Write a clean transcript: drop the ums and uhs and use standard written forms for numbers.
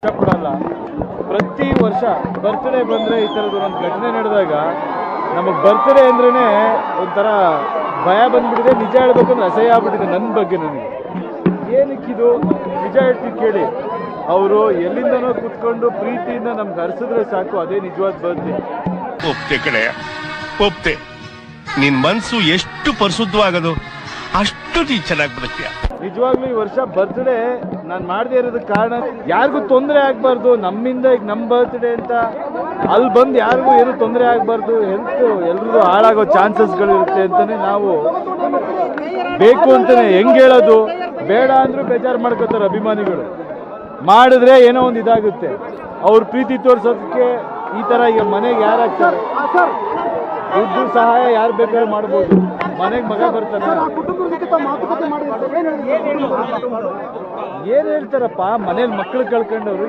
ಇಷ್ಟಪಡಲ್ಲ. ಪ್ರತಿ ವರ್ಷ ಬರ್ತ್ಡೇ ಬಂದರೆ ಈ ಥರದ್ದು ಒಂದು ಘಟನೆ ನಡೆದಾಗ ನಮಗೆ ಬರ್ತ್ಡೇ ಅಂದ್ರೇ ಒಂಥರ ಭಯ ಬಂದ್ಬಿಟ್ಟಿದೆ. ನಿಜ ಹೇಳ್ಬೇಕಂದ್ರೆ ಅಸಹ್ಯ ಆಗ್ಬಿಟ್ಟಿದೆ ನನ್ನ ಬಗ್ಗೆ ನನಗೆ. ಏನಕ್ಕಿದು ನಿಜ ಹೇಳ್ತೀವಿ ಕೇಳಿ. ಅವರು ಎಲ್ಲಿಂದನೋ ಕೂತ್ಕೊಂಡು ಪ್ರೀತಿಯಿಂದ ನಮ್ಗೆ ಹರಿಸಿದ್ರೆ ಸಾಕು, ಅದೇ ನಿಜವಾದ ಬರ್ತ್ಡೇ. ಒಪ್ತೆ ಕಡೆ ಒಪ್ತೆ. ನಿನ್ ಮನ್ಸು ಎಷ್ಟು ಪರಿಶುದ್ಧವಾಗದು ಅಷ್ಟು ನೀ ಚೆನ್ನಾಗಿ ಬದುಕ್ತೀಯ. ನಿಜವಾಗ್ಲೂ ಈ ವರ್ಷ ಬರ್ತ್ಡೇ ನಾನು ಮಾಡದೇ ಇರೋದಕ್ಕೆ ಕಾರಣ ಯಾರಿಗೂ ತೊಂದರೆ ಆಗಬಾರ್ದು. ನಮ್ಮಿಂದ ಈಗ ನಮ್ಮ ಬರ್ತ್ಡೇ ಅಂತ ಅಲ್ಲಿ ಬಂದು ಯಾರಿಗೂ ಏನು ತೊಂದರೆ ಆಗಬಾರ್ದು, ಎಲ್ರಿಗೂ ಹಾಳಾಗೋ ಚಾನ್ಸಸ್ಗಳಿರುತ್ತೆ ಅಂತಲೇ ನಾವು ಬೇಕು ಅಂತಲೇ ಹೆಂಗೆ ಹೇಳೋದು. ಬೇಡ ಅಂದರೂ ಬೇಜಾರು ಮಾಡ್ಕೋತಾರೆ ಅಭಿಮಾನಿಗಳು. ಮಾಡಿದ್ರೆ ಏನೋ ಒಂದು ಇದಾಗುತ್ತೆ. ಅವ್ರ ಪ್ರೀತಿ ತೋರಿಸೋದಕ್ಕೆ ಈ ಥರ ಈಗ ಮನೆಗೆ ಯಾರಾಗ್ತಾರೆ, ದುಡ್ಡು ಸಹಾಯ ಯಾರು ಬೇಕಾದ್ರೂ ಮಾಡ್ಬೋದು. ಮನೆಗೆ ಮಗ ಬರ್ತಾನೆ, ಏನು ಹೇಳ್ತಾರಪ್ಪ, ಮನೇಲಿ ಮಕ್ಕಳು ಕಳ್ಕೊಂಡವ್ರು